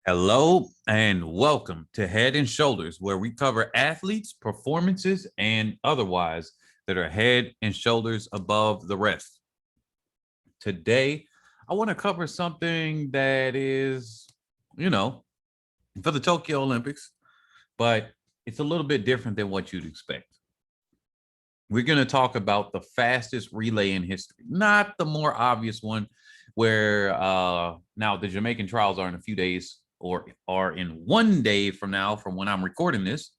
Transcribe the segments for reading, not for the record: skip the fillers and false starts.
Hello and welcome to Head and Shoulders, where we cover athletes, performances, and otherwise that are head and shoulders above the rest. Today, I want to cover something that is, you know, for the Tokyo Olympics, but it's a little bit different than what you'd expect. We're going to talk about the fastest relay in history, not the more obvious one where now the Jamaican trials are in a few days or are in 1 day from now from when I'm recording this.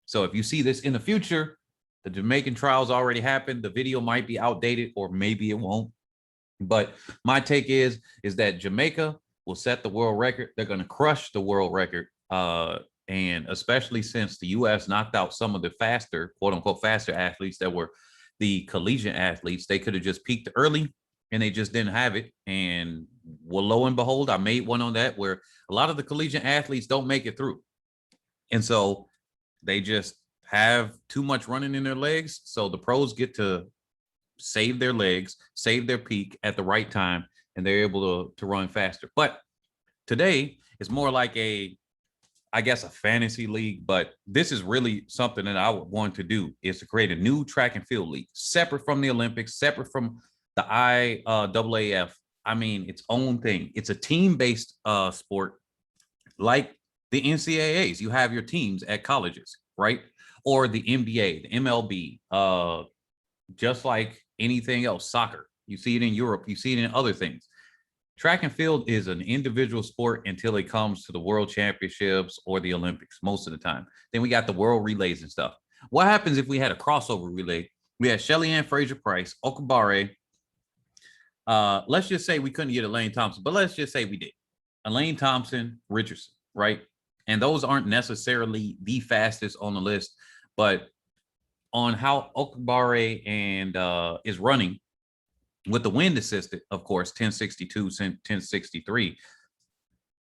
So if you see this in the future, the Jamaican trials already happened. The video might be outdated or maybe it won't. But my take is that Jamaica will set the world record. They're going to crush the world record. And especially since the U.S. knocked out some of the faster, quote unquote, faster athletes that were the collegiate athletes, they could have just peaked early and they just didn't have it. And well, lo and behold, I made one on that where a lot of the collegiate athletes don't make it through. And so they just have too much running in their legs. So the pros get to save their legs, save their peak at the right time, and they're able to run faster. But today is more like I guess a fantasy league, but this is really something that I would want to do is to create a new track and field league, separate from the Olympics, separate from the IAAF. I mean, its own thing. It's a team-based sport like the NCAAs. You have your teams at colleges, right? Or the NBA, the MLB, just like anything else, soccer. You see it in Europe, you see it in other things. Track and field is an individual sport until it comes to the world championships or the Olympics most of the time. Then we got the world relays and stuff. What happens if we had a crossover relay? We had Shelly-Ann Fraser-Pryce, Okabare. Let's just say we couldn't get Elaine Thompson, but let's just say we did. Elaine Thompson, Richardson, right? And those aren't necessarily the fastest on the list, but on how Okabare and is running, with the wind assisted, of course, 1062, 1063,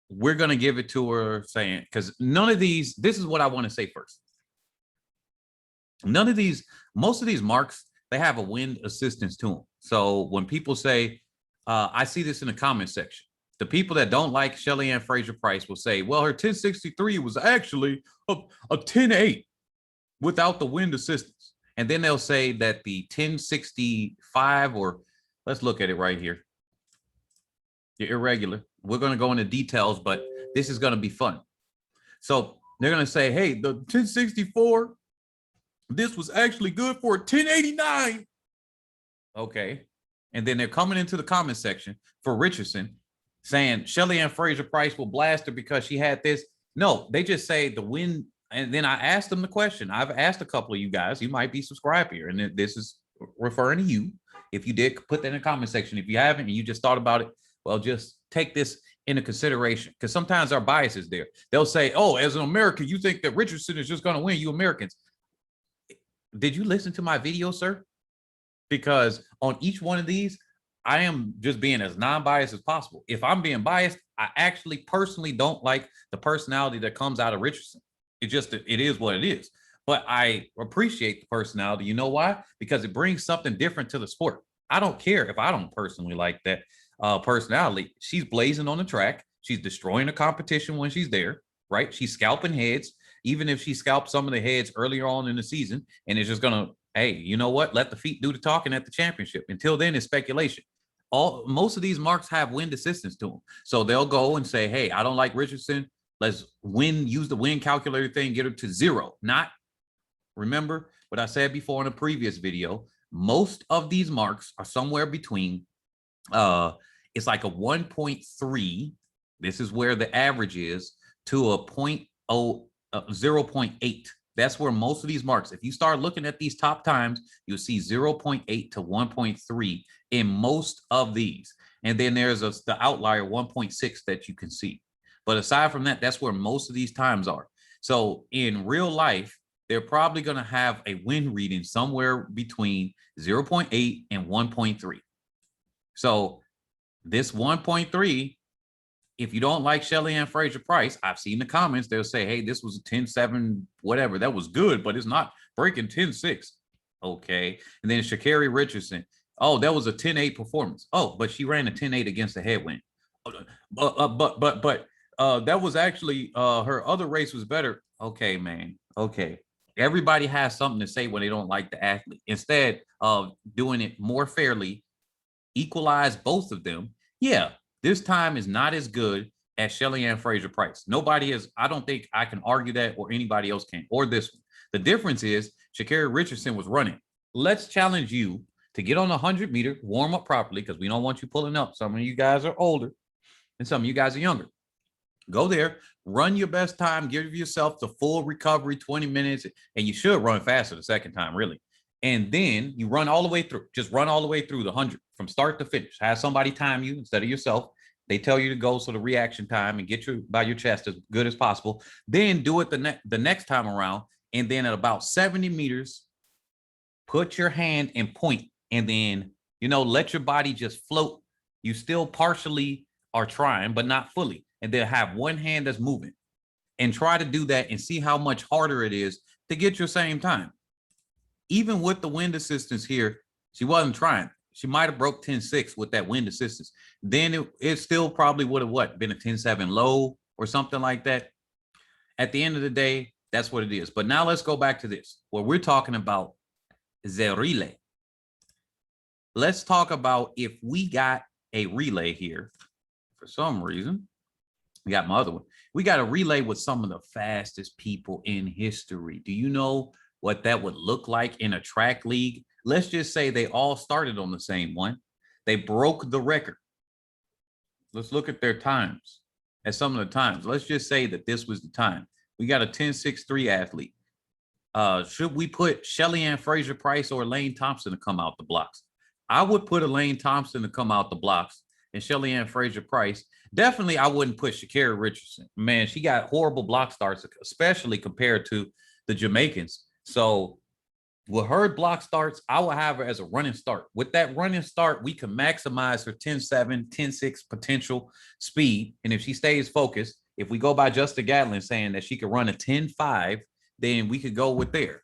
we're going to give it to her saying, because none of these, this is what I want to say first. None of these, most of these marks, they have a wind assistance to them. So when people say, I see this in the comment section, the people that don't like Shelly-Ann Fraser-Pryce will say, well, her 1063 was actually a 10.8 without the wind assistance. And then they'll say that the 1065 or let's look at it right here. You're irregular. We're going to go into details, but this is going to be fun. So they're going to say, hey, the 1064, this was actually good for a 1089. Okay. And then they're coming into the comment section for Richardson saying Shelly-Ann Fraser-Pryce will blast her because she had this. No, they just say the win. And then I asked them the question. I've asked a couple of you guys, you might be subscribed here. And this is referring to you. If you did, put that in the comment section. If you haven't and you just thought about it, well, just take this into consideration because sometimes our bias is there. They'll say, oh, as an American, you think that Richardson is just going to win, you Americans. Did you listen to my video, sir? Because on each one of these, I am just being as non-biased as possible. If I'm being biased, I actually personally don't like the personality that comes out of Richardson. It is what it is. But I appreciate the personality. You know why? Because it brings something different to the sport. I don't care if I don't personally like that personality. She's blazing on the track. She's destroying the competition when she's there, right? She's scalping heads, even if she scalped some of the heads earlier on in the season. And it's just going to, hey, you know what? Let the feet do the talking at the championship. Until then, it's speculation. Most of these marks have wind assistance to them. So they'll go and say, hey, I don't like Richardson. Let's use the win calculator thing, get her to 0, not. Remember what I said before in a previous video, most of these marks are somewhere between, it's like a 1.3. This is where the average is to a 0.8. That's where most of these marks, if you start looking at these top times, you'll see 0.8 to 1.3 in most of these. And then there's the outlier 1.6 that you can see. But aside from that, that's where most of these times are. So in real life, they're probably going to have a wind reading somewhere between 0.8 and 1.3. So this 1.3, if you don't like Shelly-Ann Fraser-Pryce, I've seen the comments, they'll say, hey, this was a 10.7, whatever. That was good, but it's not breaking 10.6. Okay. And then sha'carri Richardson. Oh, that was a 10.8 performance. Oh, but she ran a 10.8 against the headwind. That was actually her other race was better. Okay, man. Okay. Everybody has something to say when they don't like the athlete. Instead of doing it more fairly, equalize both of them. Yeah, this time is not as good as Shelly-Ann Fraser-Pryce. Nobody is, I don't think I can argue that, or anybody else can, or this one. The difference is Sha'carri Richardson was running. Let's challenge you to get on a 100-meter, warm up properly, because we don't want you pulling up. Some of you guys are older and some of you guys are younger. Go there, run your best time, give yourself the full recovery, 20 minutes, and you should run faster the second time, really. And then you run all the way through. Just run all the way through the 100 from start to finish. Have somebody time you instead of yourself. They tell you to go, so the reaction time and get you by your chest as good as possible. Then do it the next time around, and then at about 70 meters, put your hand and point, and then, you know, let your body just float. You still partially are trying, but not fully. And then have one hand that's moving, and try to do that and see how much harder it is to get your same time. Even with the wind assistance here, she wasn't trying. She might have broke 10.6 with that wind assistance. Then it still probably would have been a 10.7 low or something like that. At the end of the day, that's what it is. But now let's go back to this. What we're talking about is the relay. Let's talk about if we got a relay here for some reason. We got my other one. We got a relay with some of the fastest people in history. Do you know what that would look like in a track league? Let's just say they all started on the same one. They broke the record. Let's look at their times, at some of the times. Let's just say that this was the time. We got a 10.63 athlete. Should we put Shelly-Ann Fraser-Pryce or Elaine Thompson to come out the blocks? I would put Elaine Thompson to come out the blocks, and Shelly-Ann Fraser-Pryce. Definitely, I wouldn't put Sha'carri Richardson. Man, she got horrible block starts, especially compared to the Jamaicans. So with her block starts, I will have her as a running start. With that running start, we can maximize her 10.7, 10.6 potential speed. And if she stays focused, if we go by Justin Gatlin saying that she could run a 10.5, then we could go with there.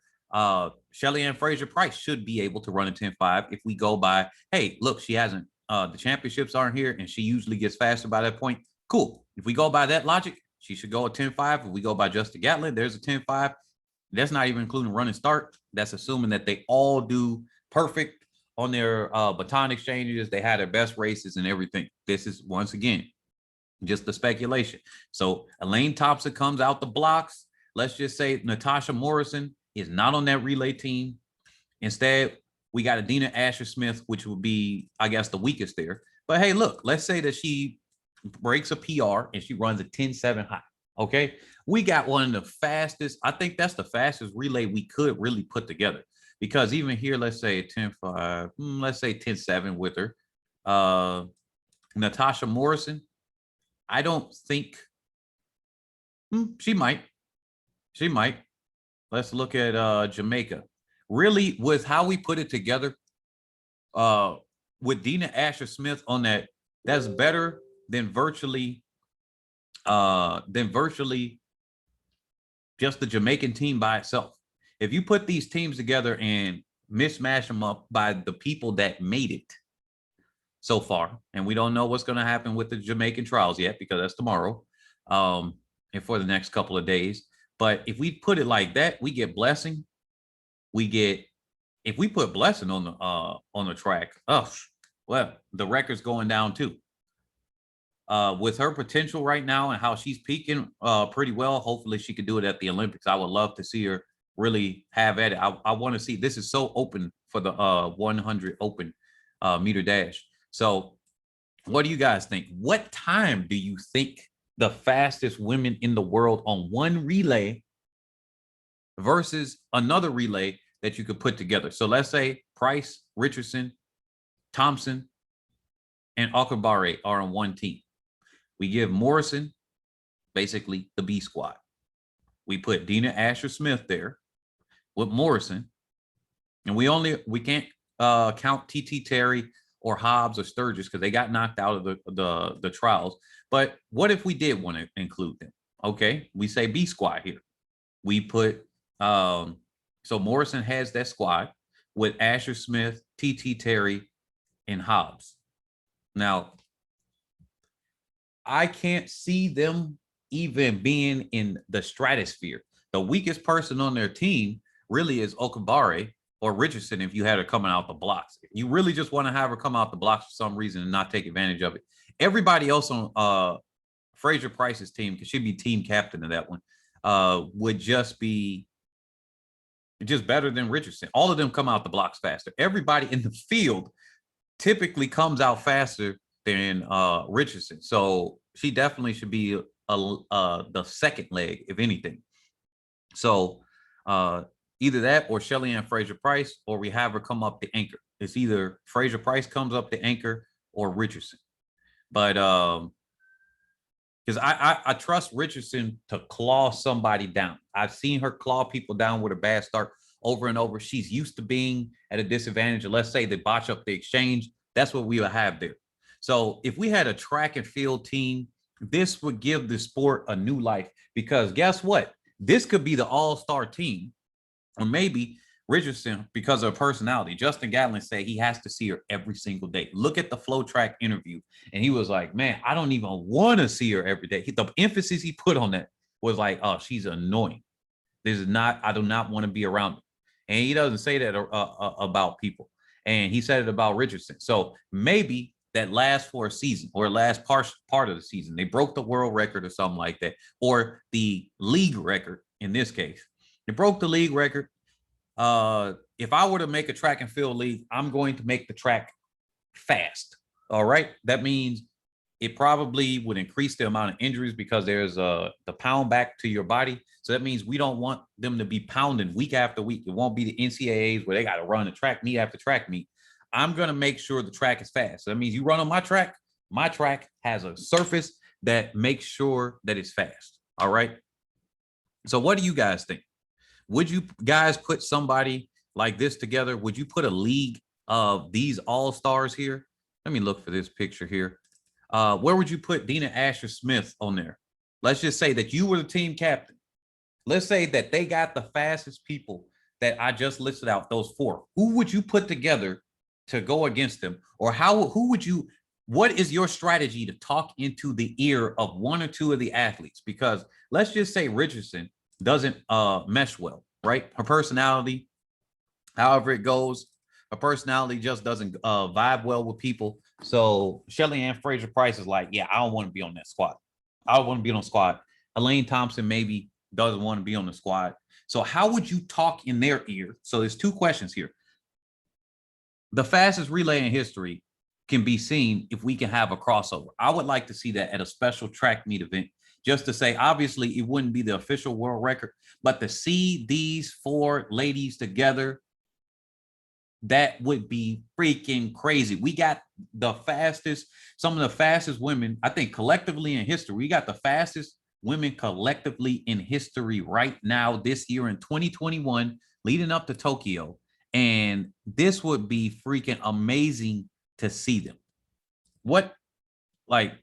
Shelly-Ann Fraser-Pryce should be able to run a 10.5 if we go by, hey, look, she hasn't. The championships aren't here, and she usually gets faster by that point. Cool. If we go by that logic, she should go a 10.5. If we go by Justin Gatlin, there's a 10.5. That's not even including running start. That's assuming that they all do perfect on their baton exchanges. They had their best races and everything. This is, once again, just the speculation. So Elaine Thompson comes out the blocks. Let's just say Natasha Morrison is not on that relay team. Instead, we got Adina Asher-Smith, which would be, I guess, the weakest there. But hey, look, let's say that she breaks a PR and she runs a 10.7 high. Okay, we got one of the fastest. I think that's the fastest relay we could really put together, because even here, let's say 10.5, let's say 10.7 with her. Natasha Morrison, I don't think she might. She might. Let's look at Jamaica. Really, with how we put it together, with Dina Asher-Smith on that, that's better than virtually just the Jamaican team by itself. If you put these teams together and mismatch them up by the people that made it so far, and we don't know what's going to happen with the Jamaican trials yet, because that's tomorrow, and for the next couple of days. But if we put it like that, we get Blessing. We get, if we put Blessing on the track, well, the record's going down too. With her potential right now and how she's peaking pretty well, hopefully she could do it at the Olympics. I would love to see her really have at it. I want to see, this is so open for the 100 open meter dash. So what do you guys think? What time do you think the fastest women in the world on one relay versus another relay that you could put together? So let's say Price, Richardson, Thompson, and Akabare are on one team. We give Morrison basically the B squad. We put Dina Asher-Smith there with Morrison, and we can't count TT Terry or Hobbs or Sturgis because they got knocked out of the trials. But what if we did want to include them? Okay, we say B squad here. We put so Morrison has that squad with Asher-Smith, TT Terry, and Hobbs. Now, I can't see them even being in the stratosphere. The weakest person on their team really is Okubare or Richardson if you had her coming out the blocks. If you really just want to have her come out the blocks for some reason and not take advantage of it. Everybody else on Fraser-Pryce's team, because she'd be team captain of that one, would just be just better than Richardson. All of them come out the blocks faster. Everybody in the field typically comes out faster than Richardson. So she definitely should be the second leg, if anything. So either that or Shelly-Ann Fraser-Pryce, or we have her come up the anchor. It's either Fraser-Pryce comes up the anchor or Richardson. But because I trust Richardson to claw somebody down. I've seen her claw people down with a bad start over and over. She's used to being at a disadvantage. And let's say they botch up the exchange. That's what we will have there. So if we had a track and field team, this would give the sport a new life, because guess what? This could be the all-star team, or maybe Richardson, because of her personality. Justin Gatlin said he has to see her every single day. Look at the Flow Track interview. And he was like, man, I don't even want to see her every day. The emphasis he put on that was like, oh, she's annoying. This is not, I do not want to be around her. And he doesn't say that about people. And he said it about Richardson. So maybe that lasts for a season, or last part of the season. They broke the world record or something like that, or the league record in this case. They broke the league record. If I were to make a track and field league, I'm going to make the track fast. All right. That means it probably would increase the amount of injuries, because there's the pound back to your body. So that means we don't want them to be pounding week after week. It won't be the NCAAs where they got to run a track meet after track meet. I'm going to make sure the track is fast. So that means you run on my track has a surface that makes sure that it's fast. All right. So what do you guys think? Would you guys put somebody like this together? Would you put a league of these all-stars here? Let me look for this picture here. Where would you put Dina Asher-Smith on there? Let's just say that you were the team captain. Let's say that they got the fastest people that I just listed out, those four. Who would you put together to go against them? Or what is your strategy to talk into the ear of one or two of the athletes? Because let's just say Richardson doesn't mesh well, right? Her personality, however it goes, her personality just doesn't vibe well with people. So Shelly-Ann Fraser-Pryce is like, yeah, I don't want to be on that squad. I don't want to be on the squad. Elaine Thompson maybe doesn't want to be on the squad. So how would you talk in their ear? So there's two questions here. The fastest relay in history can be seen if we can have a crossover. I would like to see that at a special track meet event, just to say, obviously it wouldn't be the official world record, but to see these four ladies together, that would be freaking crazy. We got the fastest, some of the fastest women, I think collectively in history. We got the fastest women collectively in history right now, this year in 2021, leading up to Tokyo. And this would be freaking amazing to see them. What, like,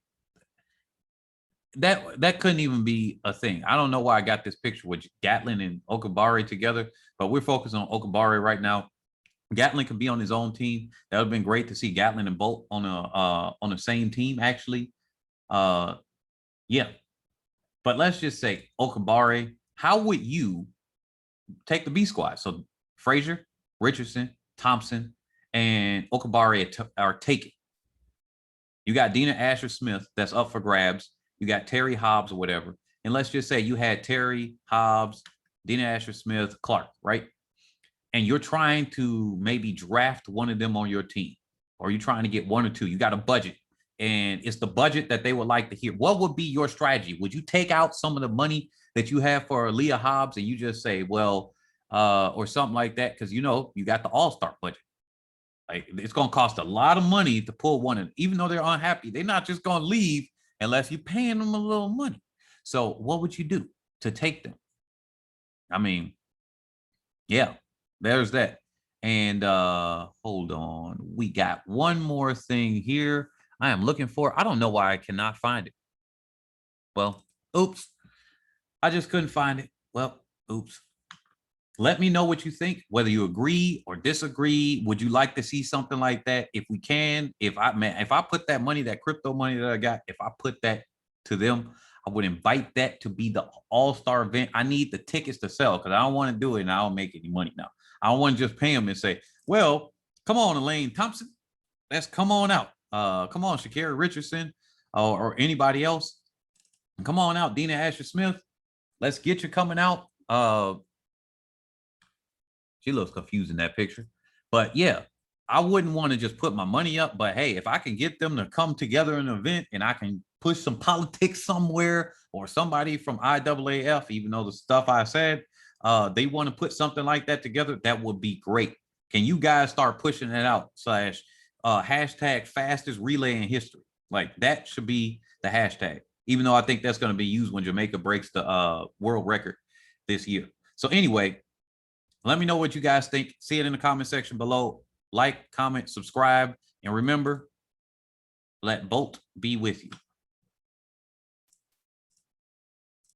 that couldn't even be a thing. I don't know why I got this picture with Gatlin and Okubare together, but we're focused on Okubare right now. Gatlin can be on his own team. That would have been great to see Gatlin and Bolt on the same team, actually. Yeah. But let's just say Okubare, how would you take the B squad? So Fraser, Richardson, Thompson, and Okubare are taken. You got Dina Asher-Smith that's up for grabs. You got Terry Hobbs or whatever. And let's just say you had Terry Hobbs, Dina Asher-Smith, Clark, right? And you're trying to maybe draft one of them on your team, or you're trying to get one or two. You got a budget, and it's the budget that they would like to hear. What would be your strategy? Would you take out some of the money that you have for Leah Hobbs and you just say, well, or something like that? Because, you know, you got the all-star budget. Like, it's going to cost a lot of money to pull one in. Even though they're unhappy, they're not just going to leave unless you're paying them a little money. So what would you do to take them? I mean, yeah, there's that. And hold on. We got one more thing here I am looking for. I don't know why I cannot find it. Well, oops. I just couldn't find it. Well, oops. Let me know what you think, whether you agree or disagree. Would you like to see something like that? If we can, if I put that money, that crypto money that I got, if I put that to them, I would invite that to be the all-star event. I need the tickets to sell because I don't want to do it and I don't make any money now. I don't want to just pay them and say, well, come on, Elaine Thompson. Let's come on out. Come on, Sha'carri Richardson or anybody else. Come on out, Dina Asher-Smith. Let's get you coming out. She looks confused in that picture. But yeah, I wouldn't want to just put my money up. But hey, if I can get them to come together in an event and I can push some politics somewhere or somebody from IAAF, even though the stuff I said, they want to put something like that together, that would be great. Can you guys start pushing it out? Hashtag fastest relay in history. Like that should be the hashtag, even though I think that's going to be used when Jamaica breaks the world record this year. So anyway, let me know what you guys think. See it in the comment section below. Like, comment, subscribe, and remember, let Bolt be with you.